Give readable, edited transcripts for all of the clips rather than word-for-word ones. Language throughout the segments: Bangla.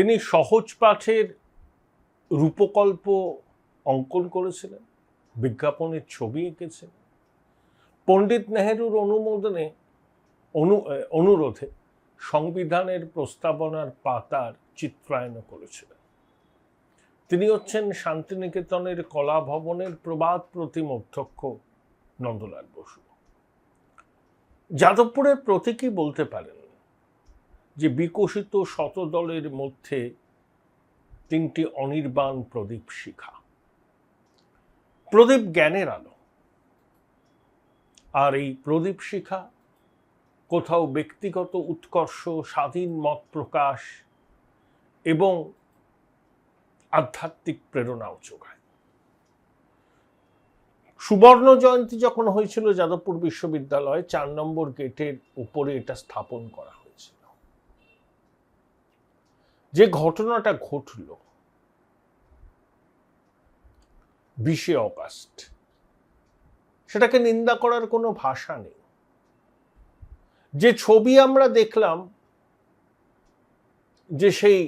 তিনি সহজ পাঠের রূপকল্প অঙ্কন করেছিলেন, বিজ্ঞাপনের ছবি এঁকেছিলেন, পণ্ডিত নেহেরুর অনুরোধে সংবিধানের প্রস্তাবনার পাতার চিত্রায়ন করেছিলেন। তিনি হচ্ছেন শান্তিনিকেতনের কলা ভবনের প্রবাদ প্রতিম অধ্যক্ষ নন্দলাল বসু। যাদবপুরের প্রতীকই বলতে পারেন যে বিকশিত শতদলের মধ্যে তিনটি অনির্বাণ প্রদীপ শিখা। প্রদীপ জ্ঞানের আলো, আর এই প্রদীপ শিখা কোথাও ব্যক্তিগত উৎকর্ষ, স্বাধীন মত প্রকাশ এবং আধ্যাত্মিক প্রেরণাও যোগায়। সুবর্ণ জয়ন্তী যখন হয়েছিল যাদবপুর বিশ্ববিদ্যালয়ে 4 নম্বর গেটের উপরে এটা স্থাপন করা হয়েছিল। যে ঘটনাটা ঘটল 20শে অগাস্ট, সেটাকে নিন্দা করার কোনো ভাষা নেই। যে ছবি আমরা দেখলাম, যে সেই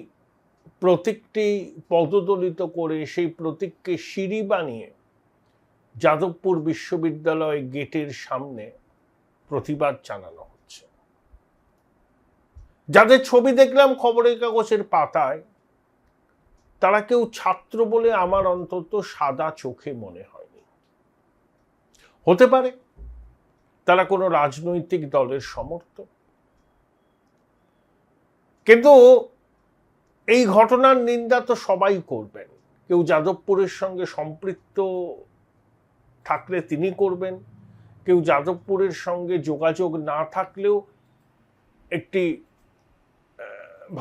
প্রতীকটি পদদলিত করে সেই প্রতীককে সিঁড়ি বানিয়ে যাদবপুর বিশ্ববিদ্যালয় গেটের সামনে প্রতিবাদ জানানো হচ্ছে। যাদের ছবি দেখলাম খবরের কাগজের পাতায়, তারা কেউ ছাত্র বলে আমার অন্তত সাদা চোখে মনে হয়নি। হতে পারে তারা কোনো রাজনৈতিক দলের সমর্থক, কিন্তু এই ঘটনার নিন্দা তো সবাই করবেন। কেউ যাদবপুরের সঙ্গে সম্পৃক্ত থাকলে তিনি করবেন, কেউ যাদবপুরের সঙ্গে যোগাযোগ না থাকলেও একটি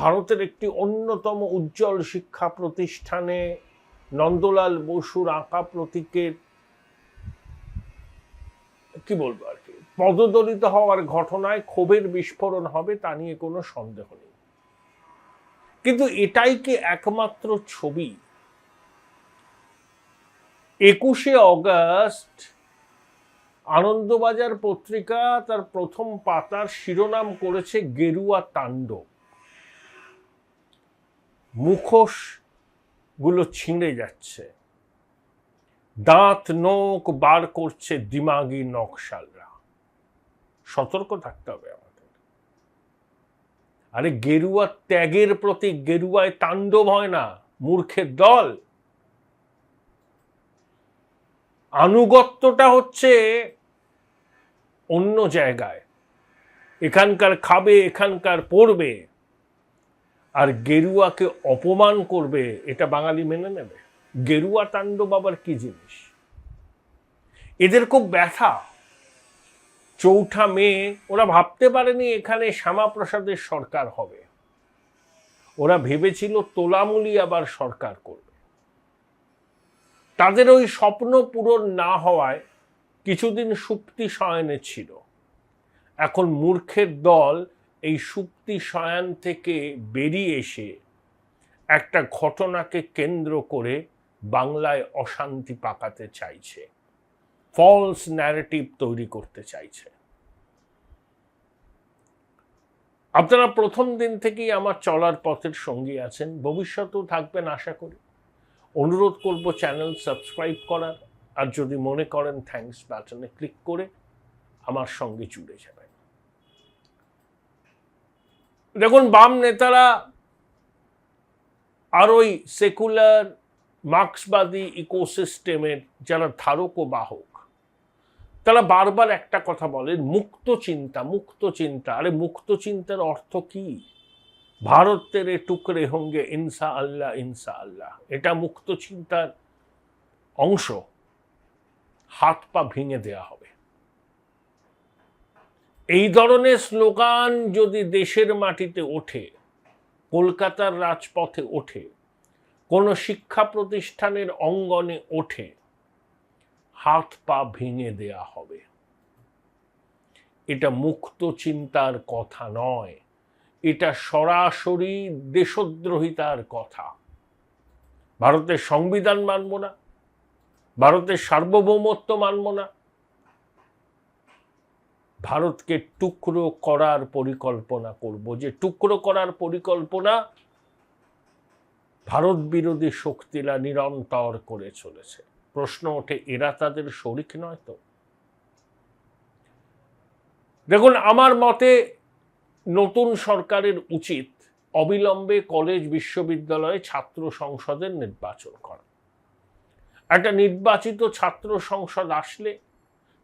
ভারতের একটি অন্যতম উজ্জ্বল শিক্ষা প্রতিষ্ঠানে নন্দলাল বসুর আঁকা প্রতীকের কি বলবো আর কি পদদলিত হওয়ার ঘটনায় ক্ষোভের বিস্ফোরণ হবে, তা নিয়ে কোনো সন্দেহ নেই। কিন্তু এটাই কি একমাত্র ছবি? 21শে অগাস্ট আনন্দবাজার পত্রিকা তার প্রথম পাতার শিরোনাম করেছে গেরুয়া তাণ্ডব। মুখোশ গুলো ছিঁড়ে যাচ্ছে, দাঁত নখ বার করছে দিমাগি নকশালরা। সতর্ক থাকতে হবে আমাদের। আরে গেরুয়া ত্যাগের প্রতীক, গেরুয়ায় তাণ্ডব হয় না, মূর্খের দল। আনুগত্যটা হচ্ছে অন্য জায়গায়, এখানকার খাবে, এখানকার পড়বে, আর গেরুয়াকে অপমান করবে, এটা বাঙালি মেনে নেবে? গেরুয়া তাণ্ডব আবার কি জিনিস? এদের খুব ব্যথা। 4 মে ওরা ভাবতে পারেনি এখানে শ্যামাপ্রসাদের সরকার হবে। ওরা ভেবেছিল তোলামুলি আবার সরকার করবে। তাদের ওই স্বপ্ন পূরণ না হওয়ায় কিছুদিন সুপ্তি শয়নে ছিল। এখন মূর্খের দল এই সুপ্তি শয়ন থেকে বেরিয়ে এসে একটা ঘটনাকে কেন্দ্র করে বাংলায় অশান্তি পাকাতে চাইছে, ফলস ন্যারেটিভ তৈরি করতে চাইছে। আপনারা প্রথম দিন থেকেই আমার চলার পথের সঙ্গী আছেন, ভবিষ্যতেও থাকবেন আশা করি। অনুরোধ করব চ্যানেল সাবস্ক্রাইব করার, আর যদি মনে করেন থ্যাঙ্কস বাটনে ক্লিক করে আমার সঙ্গে জুড়ে যাবেন। দেখুন, বাম নেতারা আর ওই সেকুলার মার্ক্সবাদী ইকোসিস্টেমের যারা ধারক ও বাহক, তারা বারবার একটা কথা বলেন, মুক্ত চিন্তা, মুক্ত চিন্তা। আরে মুক্ত চিন্তার অর্থ কি? ভারত তেরে টুকরে হোঙ্গে ইনসা আল্লাহ, ইনসা আল্লাহ, এটা মুক্ত চিন্তার অংশ। হাত পা ভেঙে দেয়া হবে। এই ধরনের স্লোগান যদি দেশের মাটিতে ওঠে, কলকাতার রাজপথে ওঠে, কোন শিক্ষা প্রতিষ্ঠানের অঙ্গনে ওঠে, হাত পা ভেঙে দেয়া হবে। এটা মুক্ত চিন্তার কথা নয়, এটা সরাসরি দেশদ্রোহিতার কথা। ভারতের সংবিধান মানব না, ভারতের সার্বভৌমত্ব মানব না, ভারতকে টুকরো করার পরিকল্পনা করব। যে টুকরো করার পরিকল্পনা ভারত বিরোধী শক্তিরা নিরন্তর করে চলেছে। প্রশ্ন ওঠে, এরা তাদের শরিক নয় তো? দেখুন, আমার মতে নতুন সরকারের উচিত অবিলম্বে কলেজ বিশ্ববিদ্যালয়ে ছাত্র সংসদের নির্বাচন করা। একটা নির্বাচিত ছাত্র সংসদ আসলে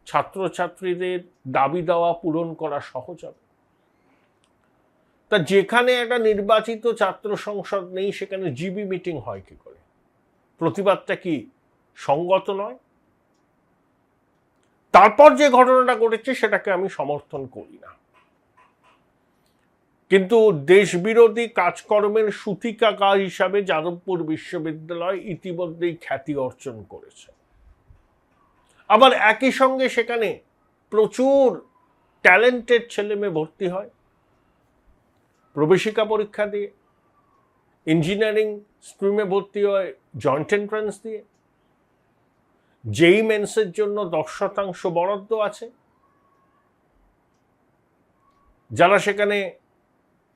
ছাত্রছাত্রীদের দাবি দাওয়া পূরণ করা সহজ হবে। তা যেখানে একটা নির্বাচিত ছাত্র সংসদ নেই সেখানে জিবি মিটিং হয় কি করে? প্রতিবাদটা কি সঙ্গত নয়? তারপর যে ঘটনাটা ঘটেছে সেটাকে আমি সমর্থন করি না, কিন্তু দেশবিরোধী কাজকর্মের সূতিকাগার হিসাবে যাদবপুর বিশ্ববিদ্যালয় ইতিমধ্যেই খ্যাতি অর্জন করেছে। আবার একই সঙ্গে সেখানে প্রচুর ট্যালেন্টেড ছেলেমেয়ে ভর্তি হয় প্রবেশিকা পরীক্ষা দিয়ে, ইঞ্জিনিয়ারিং স্ট্রিমে ভর্তি হয় জয়েন্ট এন্ট্রান্স দিয়ে, জেই মেন্সের জন্য 10% বরাদ্দ আছে। যারা সেখানে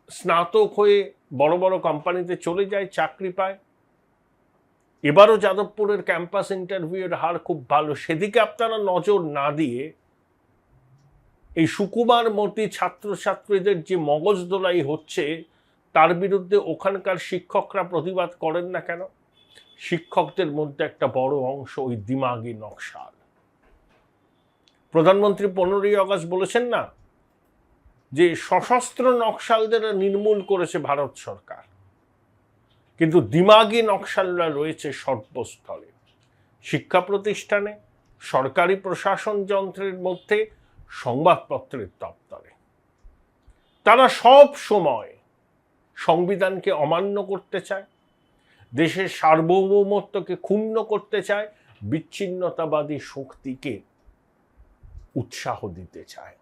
স্নাতক হয়ে বড় বড় কোম্পানিতে চলে যায়, চাকরি পায়। এবারও যাদবপুরের ক্যাম্পাস ইন্টারভিউয়ের হার খুব ভালো। সেদিকে আপনারা নজর না দিয়ে এই সুকুমার মতি ছাত্রছাত্রীদের যে মগজ দোলাই হচ্ছে তার বিরুদ্ধে ওখানকার শিক্ষকরা প্রতিবাদ করেন না কেন? শিক্ষকদের মধ্যে একটা বড় অংশ ওই দিমাগি নকশাল। প্রধানমন্ত্রী 15ই আগস্ট বলেছেন না যে সশস্ত্র নকশালদের নির্মূল করেছে ভারত সরকার, কিন্তু দিমাগি নকশালরা রয়েছে সর্বস্থলে, শিক্ষা প্রতিষ্ঠানে, সরকারি প্রশাসন যন্ত্রের মধ্যে, সংবাদপত্রের দপ্তরে। তারা সব সময় সংবিধানকে অমান্য করতে চায়, দেশের সার্বভৌমত্বকে ক্ষুণ্ণ করতে চায়, বিচ্ছিন্নতাবাদী শক্তিকে উৎসাহ দিতে চায়।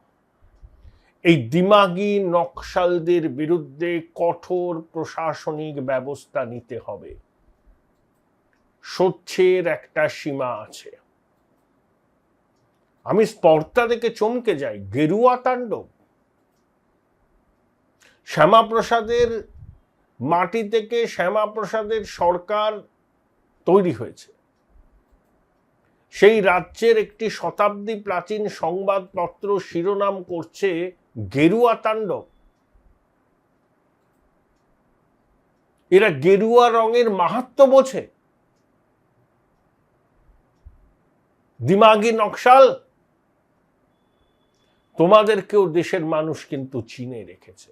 এই দিমাগি নকশালদের বিরুদ্ধে কঠোর প্রশাসনিক ব্যবস্থা নিতে হবে। সহ্যের একটা সীমা আছে। আমি স্পর্ধা দেখে চমকে যাই। গেরুয়া তাণ্ডব, শ্যামাপ্রসাদের মাটি থেকে শ্যামাপ্রসাদের সরকার তৈরি হয়েছে। সেই রাজ্যের একটি শতাব্দী প্রাচীন সংবাদপত্র শিরোনাম করছে গেরুয়া তাণ্ডব। এরা গেরুয়া রঙের মাহাত্ম্য বোঝে? দিমাগি নকশাল, তোমাদেরকেও দেশের মানুষ কিন্তু চিনে রেখেছে।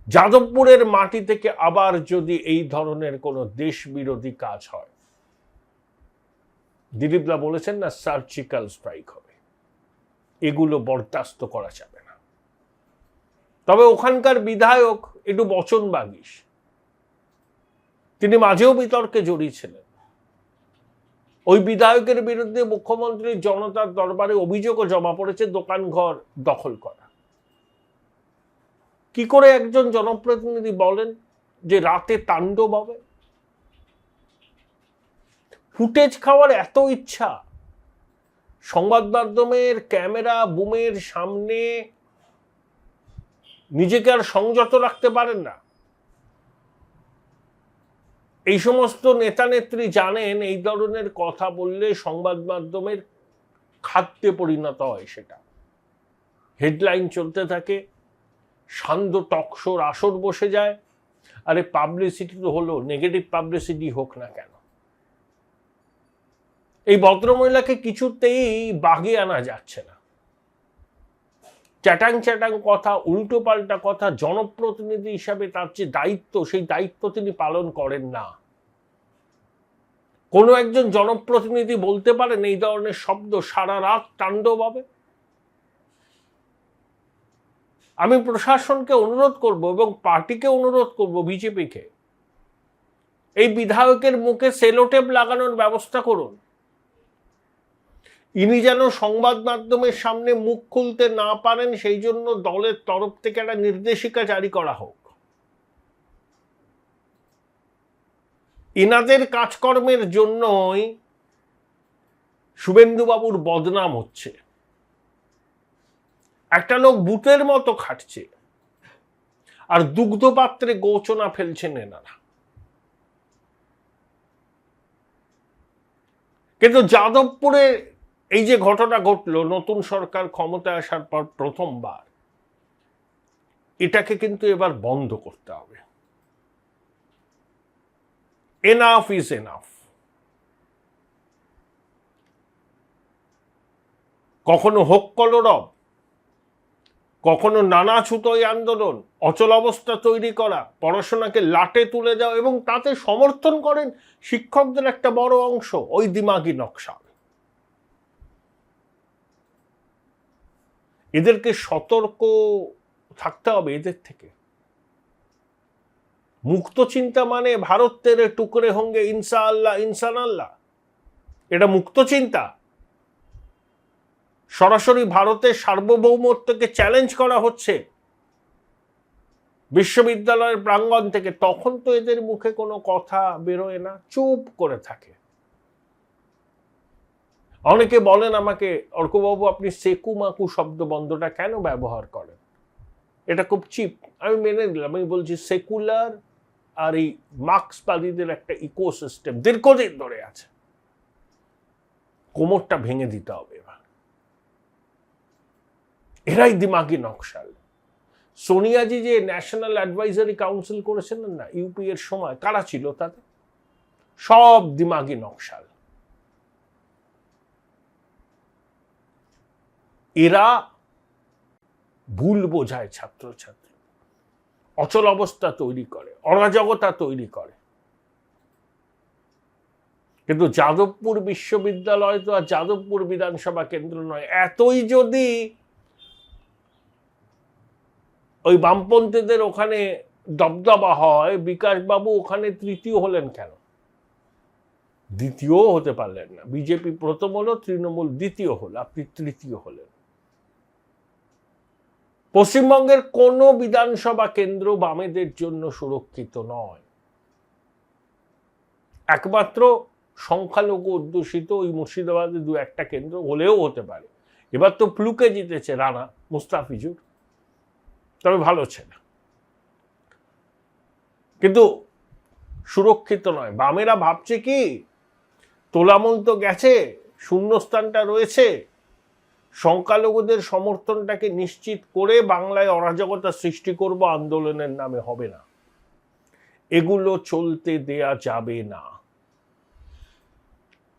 যাদবপুরের মাটি থেকে আবার যদি এই ধরনের কোনো দেশ বিরোধী কাজ হয়, দিলীপদা বলেছেন না, সার্জিক্যাল স্ট্রাইক হবে। এগুলো বরদাস্ত করা যাবে না। তবে ওখানকার বিধায়ক একটু বচন বাগিস, তিনি মাঝেও বিতর্কে জড়িয়েছিলেন। ওই বিধায়কের বিরুদ্ধে মুখ্যমন্ত্রীর জনতার দরবারে অভিযোগও জমা পড়েছে দোকানঘর দখল করা। কি করে একজন জনপ্রতিনিধি বলেন যে রাতে তাণ্ডব হবে? ফুটেজ খাওয়ার এত ইচ্ছা, সংবাদ মাধ্যমের ক্যামেরা বুমের সামনে নিজেকে আর সংযত রাখতে পারেন না। এই সমস্ত নেতা নেত্রী জানেন এই ধরনের কথা বললে সংবাদ মাধ্যমের খাদ্যে পরিণত হয়। সেটা হেডলাইন চলতে থাকে, সান্ধ্য টকশোর আসর বসে যায়। আরে পাবলিসিটি তো হলো, নেগেটিভ পাবলিসিটি হোক না কেন, এই ভদ্রমহিলাকে কিছুতেই বাগে আনা যাচ্ছে না। চ্যাটাং চ্যাটাং কথা, উল্টো পাল্টা কথা, জনপ্রতিনিধি হিসাবে তার যে দায়িত্ব, সেই দায়িত্ব তিনি পালন করেন না। কোনো একজন জনপ্রতিনিধি বলতে পারেন এই ধরনের শব্দ সারা রাত তাণ্ডব হবে? আমি প্রশাসনকে অনুরোধ করব এবং পার্টিকে অনুরোধ করব, বিজেপিকে, এই বিধায়কের মুখে সেলোটেপ লাগানোর ব্যবস্থা করুন। ইনি যেন সংবাদ মাধ্যমের সামনে মুখ খুলতে না পারেন, সেই জন্য দলের তরফ থেকে একটা নির্দেশিকা জারি করা হোক। ইনাদের কাজকর্মের জন্যই শুভেন্দুবাবুর বদনাম হচ্ছে। একটা লোক ভূতের মতো খাটছে, আর দুগ্ধপাত্রে গোচনা ফেলছেন এনারা। কিন্তু যাদবপুরে এই যে ঘটনা ঘটলো, নতুন সরকার ক্ষমতায় আসার পর প্রথমবার, এটাকে কিন্তু এবার বন্ধ করতে হবে। Enough is enough. কখনো হোক কলরব, কখনো নানা ছুতোই আন্দোলন, অচল অবস্থা তৈরি করা, পড়াশোনাকে লাটে তুলে দেওয়া, এবং তাতে সমর্থন করেন শিক্ষকদের একটা বড় অংশ, ওই দিমাগি নকশা। এদেরকে সতর্ক থাকতে হবে এদের থেকে। মুক্ত চিন্তা মানে ভারত তেরে টুকরে হোঙ্গে ইনসা আল্লাহ ইনসান আল্লাহ, এটা মুক্ত চিন্তা? সরাসরি ভারতের সার্বভৌমত্বকে চ্যালেঞ্জ করা হচ্ছে বিশ্ববিদ্যালয়ের প্রাঙ্গণ থেকে, তখন তো এদের মুখে কোনো কথা বেরোয় না, চুপ করে থাকে। অনেকে বলেন আমাকে, অর্কবাবু আপনি সেকু মাকু শব্দ বন্ধটা কেন ব্যবহার করেন, এটা খুব চিপ। আমি মেনে নিলাম। আমি বলছি সেকুলার আর এই মার্ক্সবাদীদের একটা ইকোসিস্টেম দীর্ঘদিন ধরে আছে, কোমরটা ভেঙে দিতে হবে এবার। এরাই দিমাগি নকশাল। সোনিয়াজি যে ন্যাশনাল অ্যাডভাইজারি কাউন্সিল করেছিলেন না ইউপি এর সময়, কারা ছিল তাতে? সব দিমাগি নকশাল। এরা ভুল বোঝায় ছাত্রছাত্রী, অচল অবস্থা তৈরি করে, অরাজকতা তৈরি করে। কিন্তু যাদবপুর বিশ্ববিদ্যালয় তো আর যাদবপুর বিধানসভা কেন্দ্র নয়। এতই যদি ওই বামপন্থীদের ওখানে দবদবা হয়, বিকাশবাবু ওখানে তৃতীয় হলেন কেন? দ্বিতীয় হতে পারলেন না। বিজেপি প্রথম হলো, তৃণমূল দ্বিতীয় হলো, আপনি তৃতীয় হলেন। পশ্চিমবঙ্গের কোন বিধানসভা কেন্দ্র বামেদের জন্য সুরক্ষিত নয়। একমাত্র সংখ্যালঘু অধ্যুষিত ওই মুর্শিদাবাদে দু একটা কেন্দ্র হলেও হতে পারে। এবার তো ফ্লুকে জিতেছে রানা মুস্তাফিজুর, তবে ভালো ছেলে, কিন্তু সুরক্ষিত নয়। বামেরা ভাবছে কি, তোলামূল তো গেছে, শূন্যস্থানটা রয়েছে, সংখ্যালঘুদের সমর্থনটাকে নিশ্চিত করে বাংলায় অরাজকতা সৃষ্টি করব আন্দোলনের নামে। হবে না, এগুলো চলতে দেয়া যাবে না।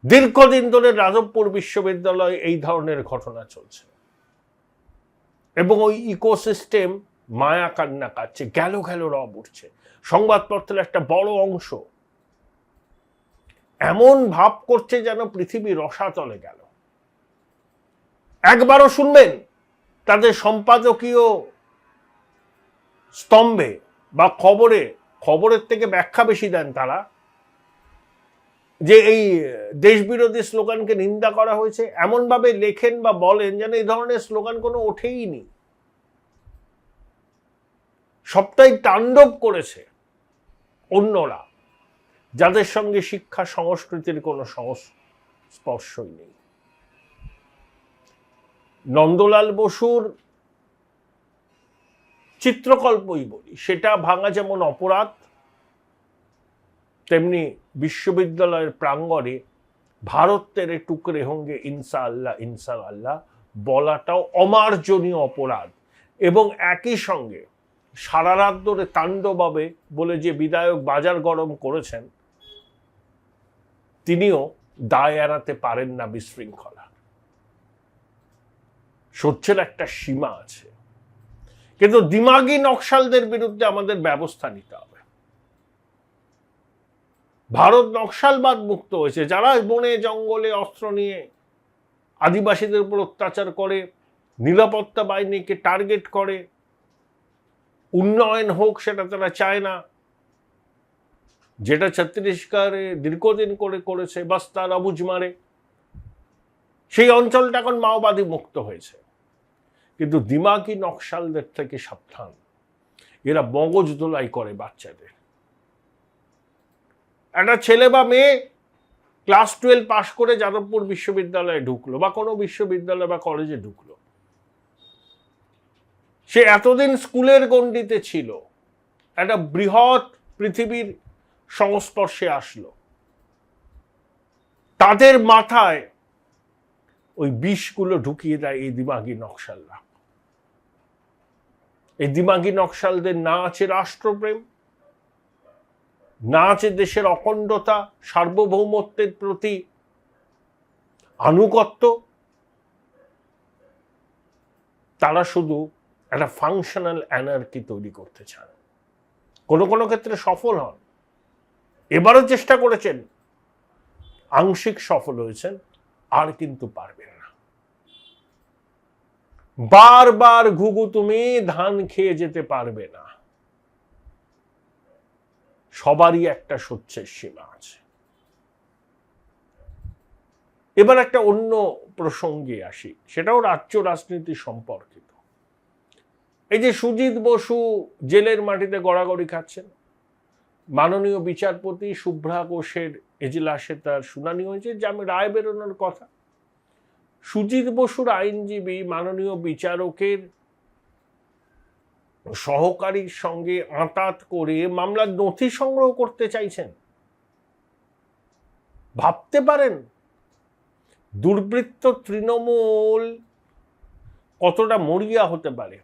দীর্ঘদিন ধরে যাদবপুর বিশ্ববিদ্যালয়ে এই ধরনের ঘটনা চলছে এবং ওই ইকোসিস্টেম মায়া কান্না কাটছে, গেল গেল রব উঠছে। সংবাদপত্রের একটা বড় অংশ এমন ভাব করছে যেন পৃথিবী রসাতলে গেল। একবারও শুনবেন তাদের সম্পাদকীয় স্তম্ভে বা খবরের থেকে ব্যাখ্যা বেশি দেন তারা, যে এই দেশবিরোধী স্লোগানকে নিন্দা করা হয়েছে, এমনভাবে লেখেন বা বলেন যেন এই ধরনের স্লোগান কোনো ওঠেই নি। সবটাই তাণ্ডব করেছে অন্যরা, যাদের সঙ্গে শিক্ষা সংস্কৃতির কোনো স্পর্শই নেই। নন্দলাল বসুর চিত্রকল্পই বলি, সেটা ভাঙা যেমন অপরাধ, তেমনি বিশ্ববিদ্যালয়ের প্রাঙ্গণে ভারত তেরে টুকরে হোঙ্গে ইনসা আল্লাহ ইনসা আল্লাহ বলাটাও অমার্জনীয় অপরাধ। এবং একই সঙ্গে সারা রাত ধরে তাণ্ডবভাবে বলে যে বিধায়ক বাজার গরম করেছেন, তিনিও দায় এড়াতে পারেন না বিশৃঙ্খলা। সহ্যের একটা সীমা আছে, কিন্তু দিমাগি নকশালদের বিরুদ্ধে আমাদের ব্যবস্থা নিতে হবে। ভারত নকশালবাদ মুক্ত হয়েছে। যারা বনে জঙ্গলে অস্ত্র নিয়ে আদিবাসীদের উপর অত্যাচার করে, নিরাপত্তা বাহিনীকে টার্গেট করে, উন্নয়ন হোক সেটা তারা চায় না, যেটা ছত্তিশগড়ে দীর্ঘদিন করে করেছে, বাস্তার আবুজমারে, সেই অঞ্চলটা এখন মাওবাদী মুক্ত হয়েছে। কিন্তু দিমাগি নকশালদের থেকে সাবধান, এরা মগজ ধোলাই করে বাচ্চাদের। একটা ছেলে বা মেয়ে ক্লাস 12 পাশ করে যাদবপুর বিশ্ববিদ্যালয়ে ঢুকলো বা কোনো বিশ্ববিদ্যালয় বা কলেজে ঢুকলো, সে এতদিন স্কুলের গণ্ডিতে ছিল, একটা বৃহৎ পৃথিবীর সংস্পর্শে আসলো, তাদের মাথায় ওই বিষগুলো ঢুকিয়ে দেয় এই দিমাগি নকশালরা। এই দিমাগি নকশালদের না আছে রাষ্ট্রপ্রেম, না আছে দেশের অখণ্ডতা, সার্বভৌমত্বের প্রতি আনুগত্য। তারা শুধু একটা ফাংশনাল অ্যানার্কি তৈরি করতে চান। কোনো কোনো ক্ষেত্রে সফল হন, এবারও চেষ্টা করেছেন, আংশিক সফল হয়েছেন, আর কিন্তু পারবেন না। বারবার ঘুঘু তুমি ধান খেয়ে যেতে পারবে না, সবারই একটা সহ্যের সীমা আছে। এবার একটা অন্য প্রসঙ্গে আসি, সেটাও রাজ্য রাজনীতি সম্পর্কিত। এই যে সুজিত বসু জেলের মাটিতে গড়াগড়ি খাচ্ছেন, মাননীয় বিচারপতি শুভ্রা ঘোষের এজলাসে তার শুনানি হয়েছে, যে আমি রায় বেরোনোর কথা। সুজিত বসুর আইনজীবী মাননীয় বিচারকের সহকারীর সঙ্গে আঁতাত করে মামলার নথি সংগ্রহ করতে চাইছেন। ভাবতে পারেন দুর্বৃত্ত তৃণমূল কতটা মরিয়া হতে পারে।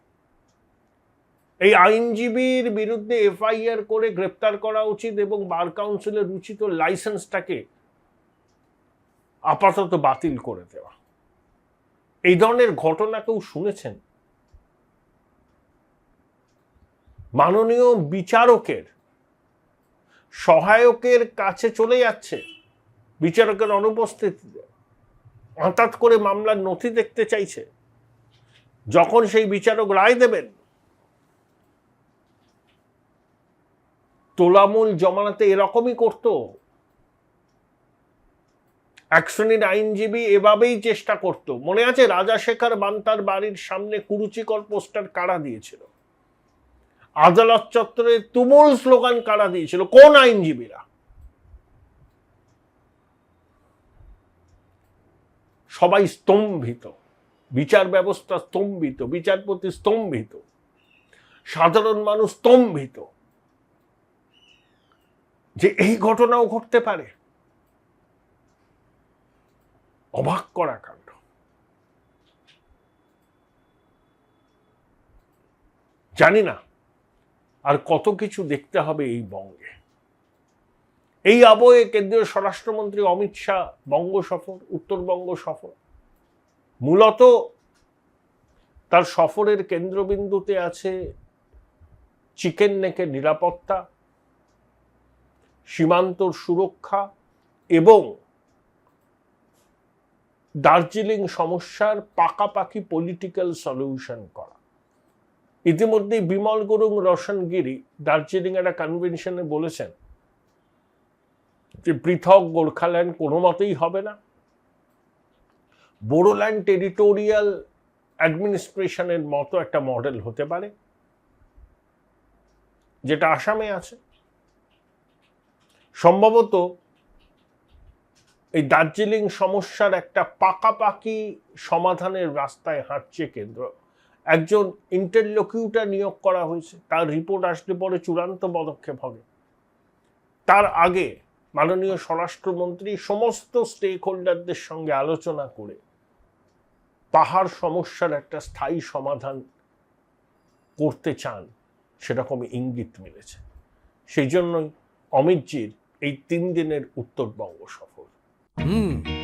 এই আইনজীবীর বিরুদ্ধে এফআইআর করে গ্রেপ্তার করা উচিত এবং বার কাউন্সিলের উচিত লাইসেন্সটাকে আপাতত বাতিল করে দেওয়া। এই ধরনের ঘটনা কেউ শুনেছেন? মাননীয় বিচারকের সহায়কের কাছে চলে যাচ্ছে বিচারকের অনুপস্থিতিতে, হঠাৎ করে মামলার নথি দেখতে চাইছে। যখন সেই বিচারক রায় দেবেন, তোলামূল জমানাতে এরকমই করতো। এক শ্রেণীর আইনজীবী এভাবেই চেষ্টা করত। মনে আছে রাজাশেখর বান্তার বাড়ির সামনে কুরুচিকর পোস্টার কারা দিয়েছিল, আদালত চত্বরে তুমুল স্লোগান কারা দিয়েছিল? কোন আইনজীবীরা? সবাই স্তম্ভিত, বিচার ব্যবস্থা স্তম্ভিত, বিচারপতি স্তম্ভিত, সাধারণ মানুষ স্তম্ভিত যে এই ঘটনাও ঘটতে পারে। অবাক করা কাণ্ড। জানি না আর কত কিছু দেখতে হবে এই বঙ্গে। এই আবহে কেন্দ্রীয় স্বরাষ্ট্রমন্ত্রী অমিত শাহ বঙ্গ সফর, উত্তরবঙ্গ সফর। মূলত তার সফরের কেন্দ্রবিন্দুতে আছে চিকেন নেকের নিরাপত্তা, সীমান্তর সুরক্ষা এবং দার্জিলিং সমস্যার পাকাপাকি পলিটিক্যাল সলিউশন করা। ইতিমধ্যে বিমল গুরুং রোশনগিরি দার্জিলিং একটা কনভেনশনে বলেছেন যে পৃথক গোর্খাল্যান্ড কোনো মতেই হবে না। বোডোল্যান্ড টেরিটোরিয়াল অ্যাডমিনিস্ট্রেশনের মতো একটা মডেল হতে পারে, যেটা আসামে আছে। সম্ভবত এই দার্জিলিং সমস্যার একটা পাকাপাকি সমাধানের রাস্তায় হাঁটছে কেন্দ্র। একজন ইন্টারলোকিউটর নিয়োগ করা হয়েছে, তার রিপোর্ট আসলে পরে চূড়ান্ত পদক্ষেপ হবে। তার আগে মাননীয় স্বরাষ্ট্রমন্ত্রী সমস্ত স্টেক হোল্ডারদের সঙ্গে আলোচনা করে পাহাড় সমস্যার একটা স্থায়ী সমাধান করতে চান, সেরকম ইঙ্গিত মিলেছে। সেই জন্যই অমিতজির এই 3 দিনের উত্তরবঙ্গ সফর।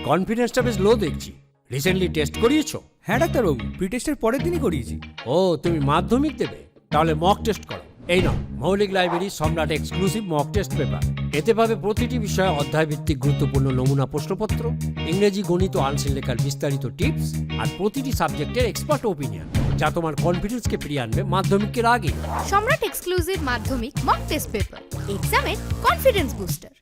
কনফিডেন্সটা বেশ লো দেখছি। রিসেন্টলি টেস্ট করিয়েছো? হ্যাঁ ডাক্তারবাবু, প্রি টেস্টের পরের দিনই করিয়েছি। ও, তুমি মাধ্যমিক দেবে? তাহলে মক টেস্ট করো। এই নাও মৌলিক লাইব্রেরি সম্রাট এক্সক্লুসিভ মক টেস্ট পেপার। এতে পাবে প্রতিটি বিষয়ে অধ্যায়ভিত্তিক গুরুত্বপূর্ণ নমুনা প্রশ্নপত্র, ইংরেজি, গণিত, আনসিন লেখার বিস্তারিত টিপস আর প্রতিটি সাবজেক্টের এক্সপার্ট ওপিনিয়ন, যা তোমার কনফিডেন্সকে ফিরিয়ে আনবে মাধ্যমিকের আগে। সম্রাট এক্সক্লুসিভ মাধ্যমিক মক টেস্ট পেপার, এক্সামের কনফিডেন্স বুস্টার।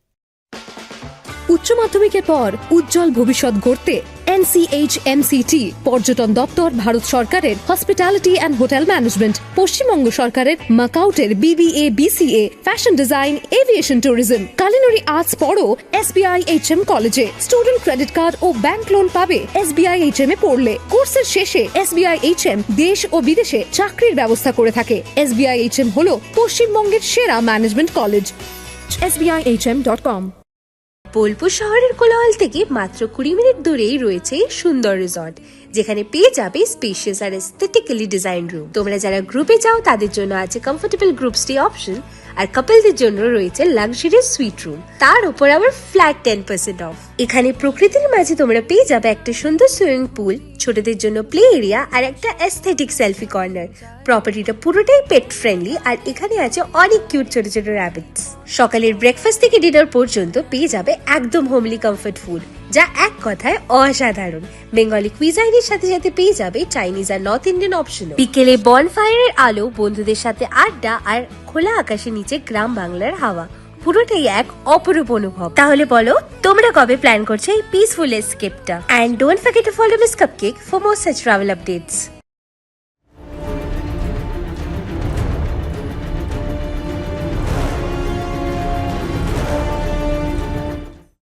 উচ্চ মাধ্যমিকের পর উজ্জ্বল ভবিষ্যৎ গড়তে NCHMCT পর্যটন দপ্তর, ভারত সরকারের hospitality and hotel management, Paschimbanga সরকারের মাকাউটের BBA BCA, fashion design, aviation tourism, culinary arts পড়ো SBI HM কলেজে। স্টুডেন্ট ক্রেডিট কার্ড ও ব্যাংক লোন পাবে SBI HM এ পড়লে। কোর্সের শেষে SBI HM দেশ ও বিদেশে চাকরির ব্যবস্থা করে থাকে। SBI HM হলো পশ্চিমবঙ্গের সেরা ম্যানেজমেন্ট কলেজ। SBIHM.com। বোলপুর শহরের কোলাহল থেকে মাত্র 20 মিনিট দূরেই রয়েছে সুন্দর রিসর্ট, যেখানে পেয়ে যাবে স্পেশিয়াস আর এস্থেটিক্যালি ডিজাইন রুম। তোমরা যারা গ্রুপে যাও তাদের জন্য আছে কমফোর্টেবল গ্রুপ স্টে অপশন, আর কাপলদের জন্য রয়েছে লাক্সারিয়াস সুইট রুম, তার উপর আবার ফ্ল্যাট 10% অফ। এখানে প্রকৃতির মাঝে তোমরা পেয়ে যাবে একটা সুন্দর সুইমিং পুল, ছোটদের জন্য প্লে এরিয়া আর একটা এস্থেটিক সেলফি কর্নার। প্রপার্টিটা পুরোটাই পেট ফ্রেন্ডলি, আর এখানে আছে অনেক কিউট ছোট ছোট র্যাবিটস। সকালের ব্রেকফাস্ট থেকে ডিনার পর্যন্ত পেয়ে যাবে একদম হোমলি কমফর্ট ফুড, যা এক কথায় অসাধারণ। বেঙ্গলি কুইজাইনের সাথে সাথে পেয়ে যাবে চাইনিজ আর নর্থ ইন্ডিয়ান অপশন। বিকেলে বনফায়ারের আলো, বন্ধুদের সাথে আড্ডা আর খোলা আকাশের নিচে গ্রাম বাংলার হাওয়া, পুরোটাই এক অপরূপ অনুভব। তাহলে বলো তোমরা কবে প্ল্যান করছো এই পিসফুল এসকেপটা? And don't forget to follow miss cupcake for more such travel updates.